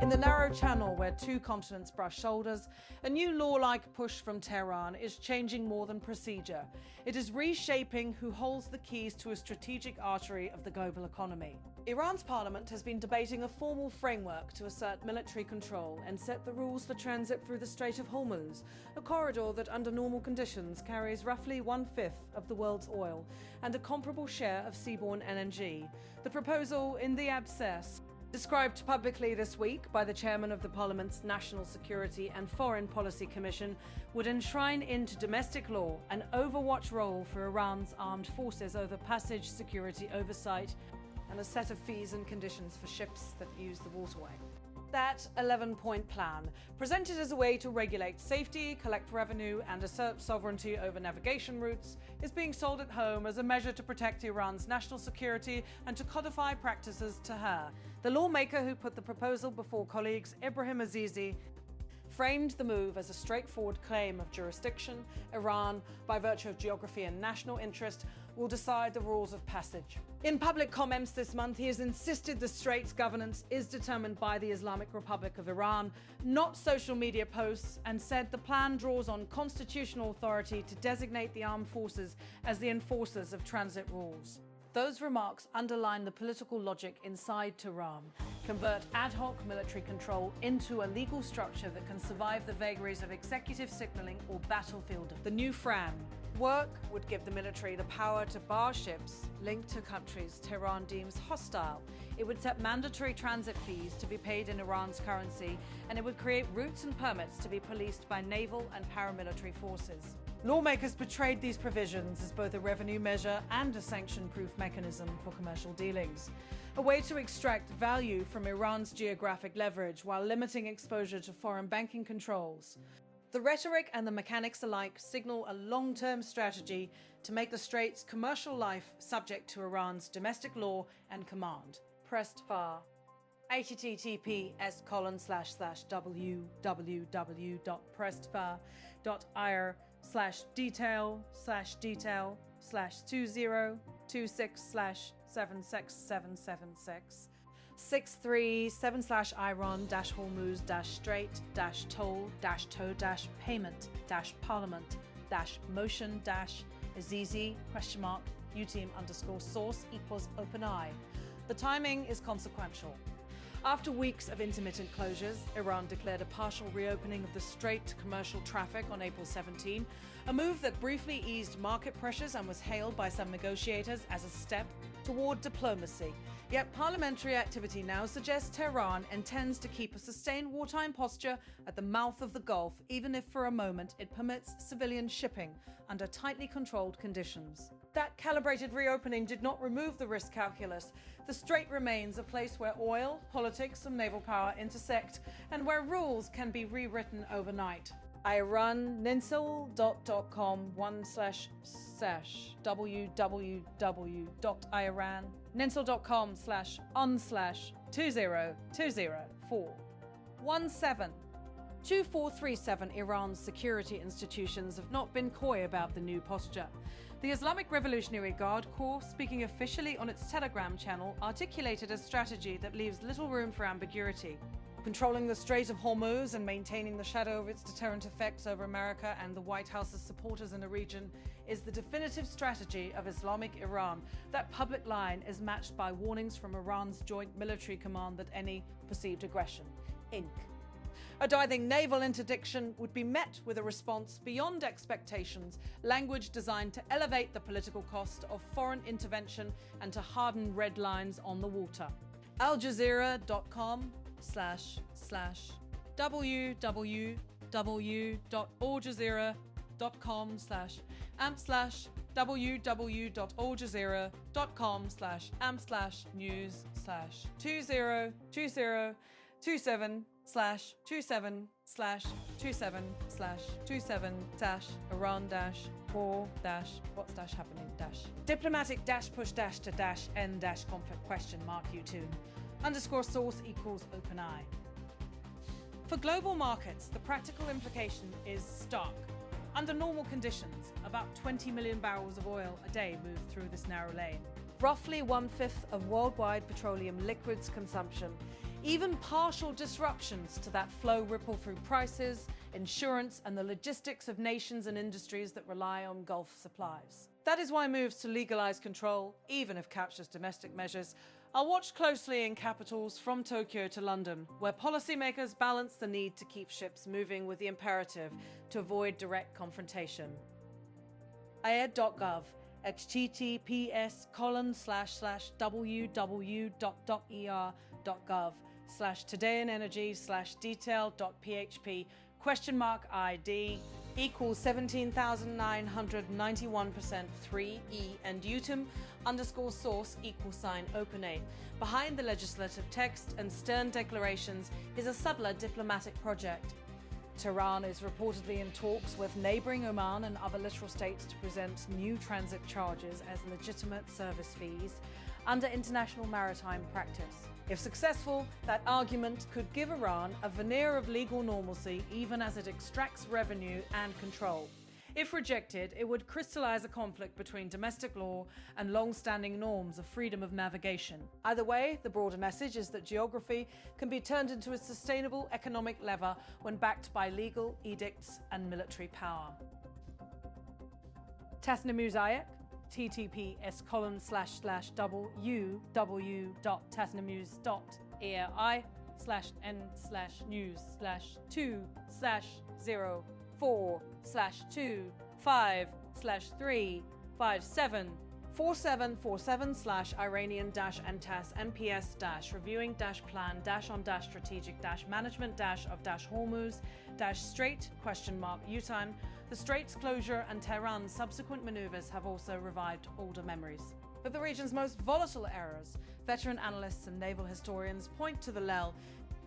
In the narrow channel where two continents brush shoulders, a new law-like push from Tehran is changing more than procedure. It is reshaping who holds the keys to a strategic artery of the global economy. Iran's parliament has been debating a formal framework to assert military control and set the rules for transit through the Strait of Hormuz, a corridor that under normal conditions carries roughly 1/5 of the world's oil and a comparable share of seaborne LNG. The proposal in the abscess, described publicly this week by the chairman of the Parliament's National Security and Foreign Policy Commission, would enshrine into domestic law an overwatch role for Iran's armed forces over passage security oversight and a set of fees and conditions for ships that use the waterway. That 11-point plan, presented as a way to regulate safety, collect revenue, and assert sovereignty over navigation routes, is being sold at home as a measure to protect Iran's national security and to codify practices to her. The lawmaker who put the proposal before colleagues Ebrahim Azizi framed the move as a straightforward claim of jurisdiction. Iran, by virtue of geography and national interest, will decide the rules of passage. In public comments this month, he has insisted the Strait's governance is determined by the Islamic Republic of Iran, not social media posts, and said the plan draws on constitutional authority to designate the armed forces as the enforcers of transit rules. Those remarks underline the political logic inside Tehran, convert ad hoc military control into a legal structure that can survive the vagaries of executive signaling or battlefield. The new FRAN work would give the military the power to bar ships linked to countries Tehran deems hostile. It would set mandatory transit fees to be paid in Iran's currency, and it would create routes and permits to be policed by naval and paramilitary forces. Lawmakers portrayed these provisions as both a revenue measure and a sanction-proof mechanism for commercial dealings, a way to extract value from Iran's geographic leverage while limiting exposure to foreign banking controls. The rhetoric and the mechanics alike signal a long-term strategy to make the Strait's commercial life subject to Iran's domestic law and command. Pressed far. https://www.pressedfar.ir/detail/2026/76776 637-Iran-Hormuz-Strait-Toll-Payment-Parliament-Motion-Azizi?UTeam_source=OpenEye. The timing is consequential. After weeks of intermittent closures, Iran declared a partial reopening of the Strait to commercial traffic on April 17, a move that briefly eased market pressures and was hailed by some negotiators as a step toward diplomacy. Yet parliamentary activity now suggests Tehran intends to keep a sustained wartime posture at the mouth of the Gulf, even if for a moment it permits civilian shipping under tightly controlled conditions. That calibrated reopening did not remove the risk calculus. The Strait remains a place where oil, politics, and naval power intersect, and where rules can be rewritten overnight. I run ninsil.com/www.iran/on/202041. 2437 Iran's security institutions have not been coy about the new posture. The Islamic Revolutionary Guard Corps, speaking officially on its Telegram channel, articulated a strategy that leaves little room for ambiguity. Controlling the Strait of Hormuz and maintaining the shadow of its deterrent effects over America and the White House's supporters in the region is the definitive strategy of Islamic Iran. That public line is matched by warnings from Iran's Joint Military Command that any perceived aggression, Inc. A diving naval interdiction would be met with a response beyond expectations, language designed to elevate the political cost of foreign intervention and to harden red lines on the water. aljazeera.com/www.aljazeera.com/am/news/2027/27/27/Iran-war-what's happening diplomatic-push-to-UTune_source=OpenEye. For global markets, the practical implication is stark. Under normal conditions, about 20 million barrels of oil a day move through this narrow lane, roughly 1/5 of worldwide petroleum liquids consumption. Even partial disruptions to that flow ripple through prices, insurance, and the logistics of nations and industries that rely on Gulf supplies. That is why moves to legalize control, even if captures domestic measures, are watched closely in capitals from Tokyo to London, where policymakers balance the need to keep ships moving with the imperative to avoid direct confrontation. IRGC.gov, https://www.ear.gov/todayinenergy/detail.php?ID equals 17,991% 3E and utum_source =openA. Behind the legislative text and stern declarations is a subtler diplomatic project. Tehran is reportedly in talks with neighbouring Oman and other littoral states to present new transit charges as legitimate service fees under international maritime practice. If successful, that argument could give Iran a veneer of legal normalcy even as it extracts revenue and control. If rejected, it would crystallize a conflict between domestic law and long-standing norms of freedom of navigation. Either way, the broader message is that geography can be turned into a sustainable economic lever when backed by legal edicts and military power. Tasnimuzayek, https://w.tasnimuz.ir/n/news/2/04/35747/Iranian-Antas MPS-reviewing-plan-on-strategic-management-of-Hormuz-Strait (Utime). The Strait's closure and Tehran's subsequent maneuvers have also revived older memories. But the region's most volatile eras, veteran analysts and naval historians point to the LEL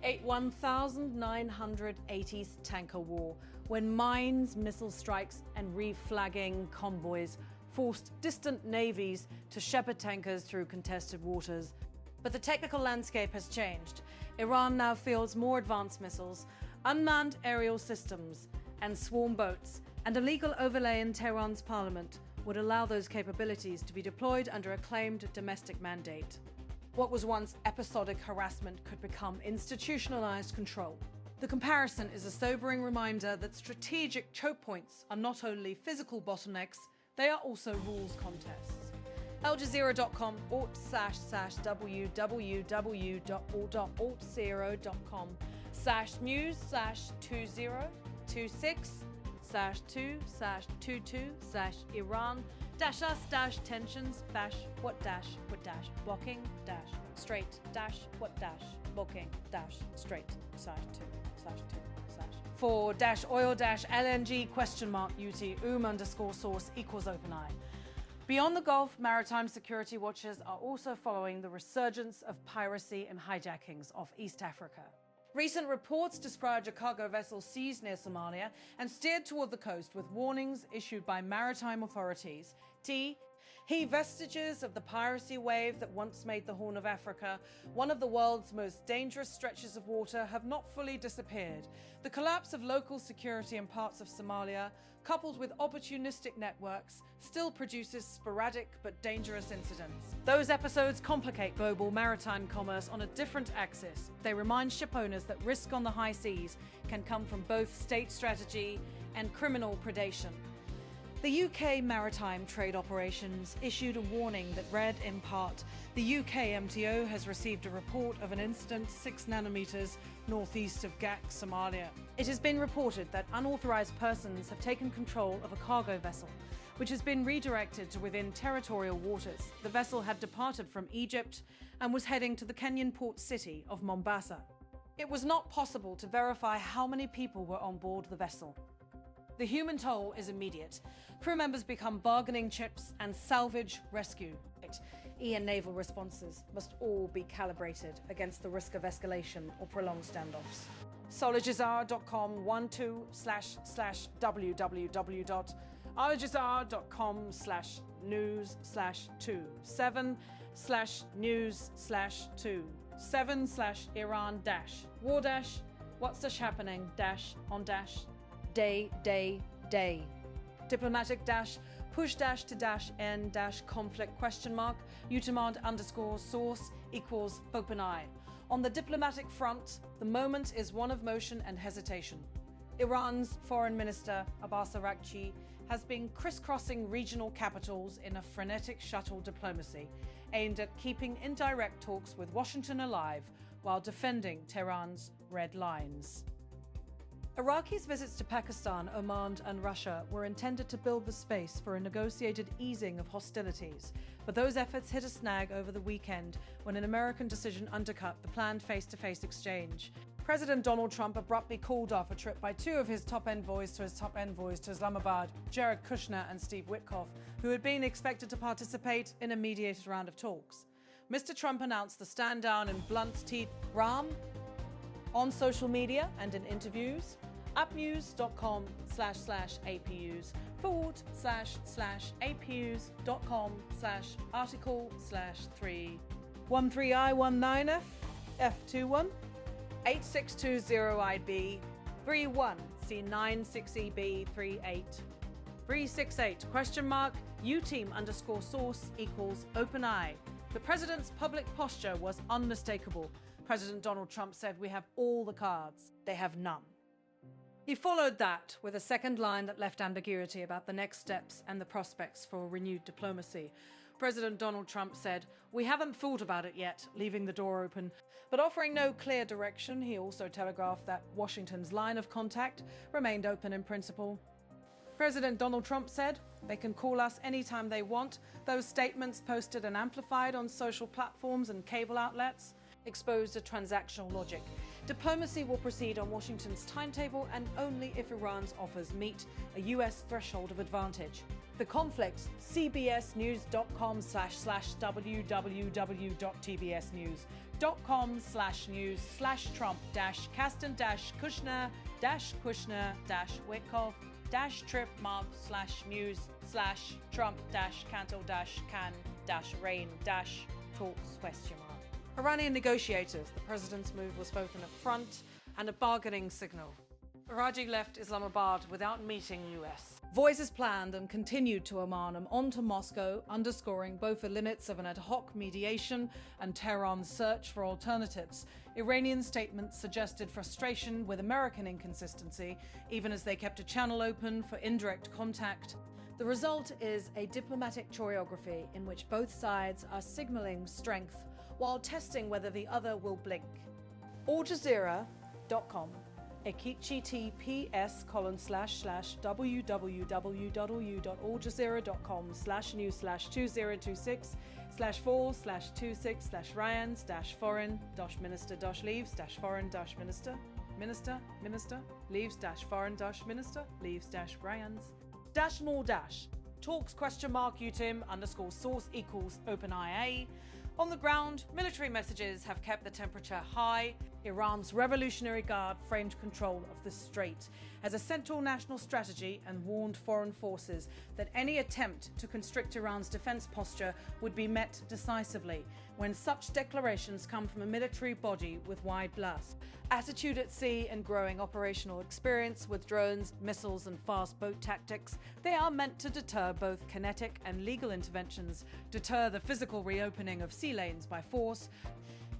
1980s tanker war, when mines, missile strikes, and reflagging convoys forced distant navies to shepherd tankers through contested waters. But the technical landscape has changed. Iran now fields more advanced missiles, unmanned aerial systems, and swarm boats, and a legal overlay in Tehran's parliament would allow those capabilities to be deployed under a claimed domestic mandate. What was once episodic harassment could become institutionalized control. The comparison is a sobering reminder that strategic choke points are not only physical bottlenecks, they are also rules contests. AlJazeera.com /Iran-what-what-what-what-Blocking-Strait-UT/UT/UT/Source Beyond the Gulf, maritime security watchers are also following the resurgence of piracy and hijackings off East Africa. Recent reports described a cargo vessel seized near Somalia and steered toward the coast with warnings issued by maritime authorities. Vestiges of the piracy wave that once made the Horn of Africa one of the world's most dangerous stretches of water have not fully disappeared. The collapse of local security in parts of Somalia, coupled with opportunistic networks, still produces sporadic but dangerous incidents. Those episodes complicate global maritime commerce on a different axis. They remind ship owners that risk on the high seas can come from both state strategy and criminal predation. The UK Maritime Trade Operations issued a warning that read in part, the UK MTO has received a report of an incident 6 nanometers northeast of Gak, Somalia. It has been reported that unauthorized persons have taken control of a cargo vessel, which has been redirected to within territorial waters. The vessel had departed from Egypt and was heading to the Kenyan port city of Mombasa. It was not possible to verify how many people were on board the vessel. The human toll is immediate. Crew members become bargaining chips and salvage rescue. And naval responses must all be calibrated against the risk of escalation or prolonged standoffs. Solajazar.com 12/7/news/2/7/Iran-war-what's-happening-on-day diplomatic-push-to-n-conflict?UTIMAD_source=openeye. On the diplomatic front, the moment is one of motion and hesitation. Iran's Foreign Minister Abbas Araghchi has been crisscrossing regional capitals in a frenetic shuttle diplomacy aimed at keeping indirect talks with Washington alive while defending Tehran's red lines. Araghchi's visits to Pakistan, Oman and Russia were intended to build the space for a negotiated easing of hostilities, but those efforts hit a snag over the weekend when an American decision undercut the planned face-to-face exchange. President Donald Trump abruptly called off a trip by two of his top envoys to Islamabad, Jared Kushner and Steve Witkoff, who had been expected to participate in a mediated round of talks. Mr. Trump announced the stand-down in blunt-teeth Ram on social media and in interviews. appnews.com/apus.com/article/313I19F F21 8620IB 31C96EB38 368 !UTeam_source equals OpenEye. The president's public posture was unmistakable. President Donald Trump said, "We have all the cards." They have none. He followed that with a second line that left ambiguity about the next steps and the prospects for renewed diplomacy. President Donald Trump said, "We haven't thought about it yet," leaving the door open. But offering no clear direction, he also telegraphed that Washington's line of contact remained open in principle. President Donald Trump said, "They can call us anytime they want." Those statements, posted and amplified on social platforms and cable outlets, exposed a transactional logic. Diplomacy will proceed on Washington's timetable and only if Iran's offers meet a US threshold of advantage. The conflict, cbsnews.com/news/Trump-Kushner-Kushner-Witkoff-trip-mark/Trump-Cantal-can-rain-talks ? Iranian negotiators. The president's move was both an affront and a bargaining signal. Araghchi left Islamabad without meeting US. Voices planned and continued to Oman and on to Moscow, underscoring both the limits of an ad hoc mediation and Tehran's search for alternatives. Iranian statements suggested frustration with American inconsistency, even as they kept a channel open for indirect contact. The result is a diplomatic choreography in which both sides are signaling strength while testing whether the other will blink. AlJazeera.com https://www.aljazeera.com/news/2026/4/minister-leaves-foreign-minister-leaves-Ryans -more talks !UTeam_source equals OpenIA. On the ground, military messages have kept the temperature high. Iran's Revolutionary Guard framed control of the strait as a central national strategy and warned foreign forces that any attempt to constrict Iran's defense posture would be met decisively when such declarations come from a military body with wide blast. Attitude at sea and growing operational experience with drones, missiles and fast boat tactics, they are meant to deter both kinetic and legal interventions, deter the physical reopening of sea lanes by force,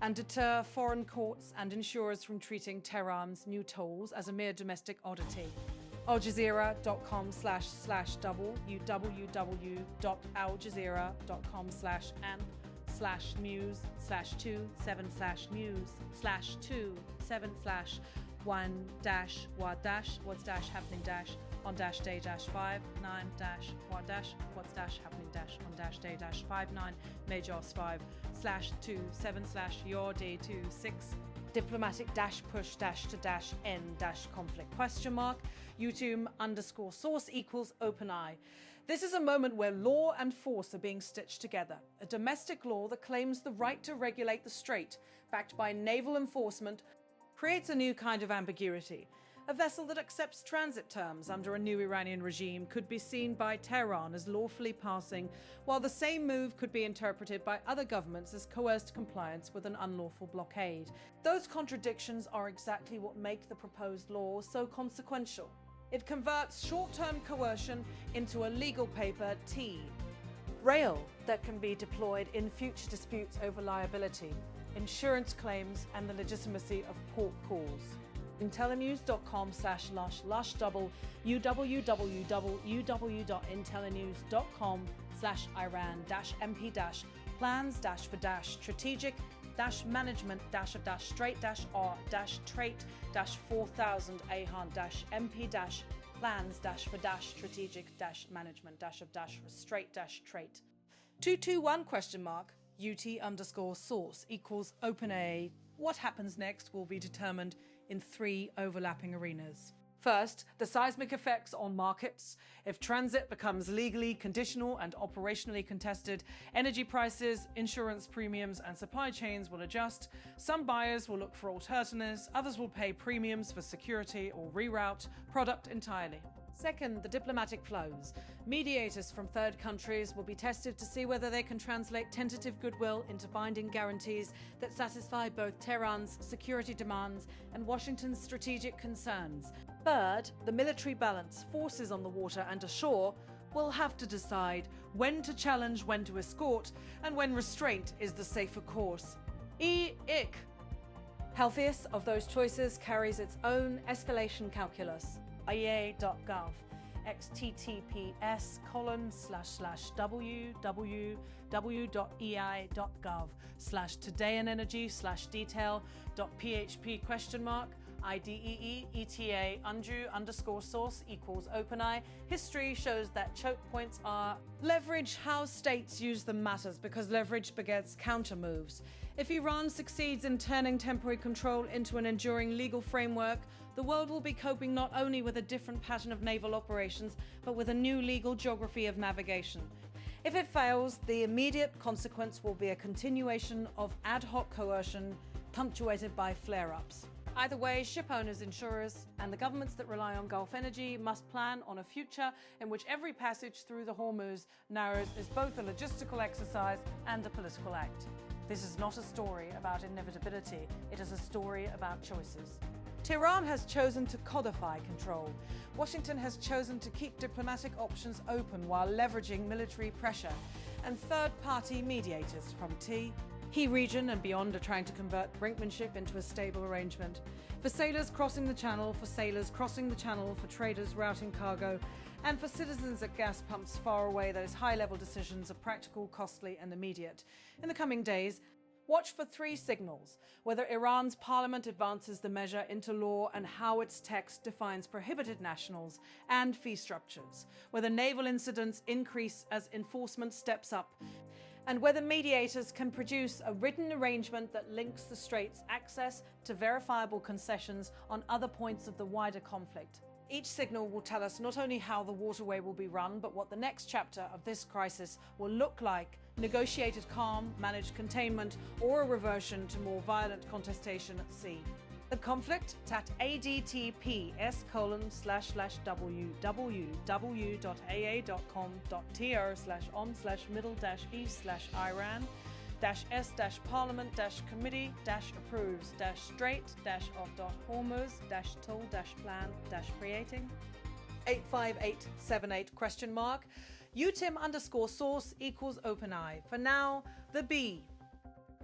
and deter foreign courts and insurers from treating Tehran's new tolls as a mere domestic oddity. aljazeera.com/www.aljazera.com/an/1-1-1-1-5/9-1-1-day-5 diplomatic-push-to-n-conflict ? !UTeam_source equals OpenEye. This is a moment where law and force are being stitched together. A domestic law that claims the right to regulate the strait, backed by naval enforcement, creates a new kind of ambiguity. A vessel that accepts transit terms under a new Iranian regime could be seen by Tehran as lawfully passing, while the same move could be interpreted by other governments as coerced compliance with an unlawful blockade. Those contradictions are exactly what make the proposed law so consequential. It converts short-term coercion into a legal paper T. rail that can be deployed in future disputes over liability, insurance claims, and the legitimacy of port calls. Intelenews.com/lush double www.intelenews.com/IRAN-MP-plan-for-strategic-management-of-strait-management-of-strait. 221 UT_source equals OpenA. What happens next will be determined in 3 overlapping arenas. First, the seismic effects on markets. If transit becomes legally conditional and operationally contested, energy prices, insurance premiums, and supply chains will adjust. Some buyers will look for alternatives, others will pay premiums for security or reroute product entirely. Second, the diplomatic flows. Mediators from third countries will be tested to see whether they can translate tentative goodwill into binding guarantees that satisfy both Tehran's security demands and Washington's strategic concerns. Third, the military balance, forces on the water and ashore, will have to decide when to challenge, when to escort, and when restraint is the safer course. E-ick. Healthiest of those choices carries its own escalation calculus. IA.gov https://www.ei.gov/todayenenergy/detail.php ? IDEE ETA undue_source equals OpenAI. History shows that choke points are leverage. How states use them matters because leverage begets counter moves. If Iran succeeds in turning temporary control into an enduring legal framework, the world will be coping not only with a different pattern of naval operations, but with a new legal geography of navigation. If it fails, the immediate consequence will be a continuation of ad hoc coercion punctuated by flare-ups. Either way, ship owners, insurers, and the governments that rely on Gulf energy must plan on a future in which every passage through the Hormuz narrows is both a logistical exercise and a political act. This is not a story about inevitability, it is a story about choices. Tehran has chosen to codify control. Washington has chosen to keep diplomatic options open while leveraging military pressure. And third-party mediators from He region and beyond are trying to convert brinkmanship into a stable arrangement. For sailors crossing the channel, for sailors crossing the channel, for traders routing cargo, and for citizens at gas pumps far away, those high-level decisions are practical, costly, and immediate. In the coming days, watch for 3 signals: whether Iran's parliament advances the measure into law and how its text defines prohibited nationals and fee structures, whether naval incidents increase as enforcement steps up, and whether mediators can produce a written arrangement that links the Strait's access to verifiable concessions on other points of the wider conflict. Each signal will tell us not only how the waterway will be run, but what the next chapter of this crisis will look like: negotiated calm, managed containment, or a reversion to more violent contestation at sea. The conflict at adt.ps/on/middle-east/iran-s-parliament-committee-approved-strait-of-hormuz-toll-plan-creating 85878 ? UTIM_source equals OpenAI. For now, the B.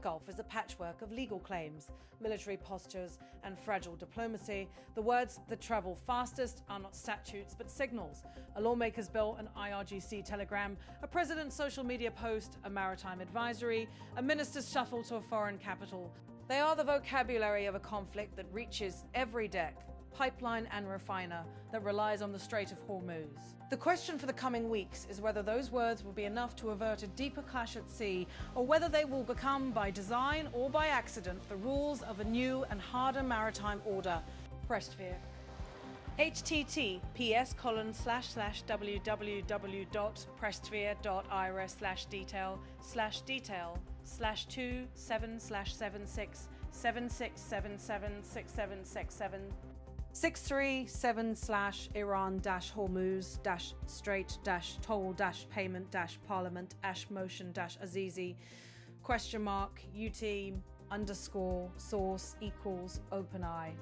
Gulf is a patchwork of legal claims, military postures, and fragile diplomacy. The words that travel fastest are not statutes but signals: a lawmaker's bill, an IRGC telegram, a president's social media post, a maritime advisory, a minister's shuffle to a foreign capital. They are the vocabulary of a conflict that reaches every deck, pipeline and refiner, that relies on the Strait of Hormuz. The question for the coming weeks is whether those words will be enough to avert a deeper clash at sea, or whether they will become, by design or by accident, the rules of a new and harder maritime order. Prestfear. https://www.prestfear.irs/detail/2/7/76/776767 637/Iran-Hormuz-Strait-Toll-Payment-Parliament-Motion-Azizi ? UT_source equals OpenAI.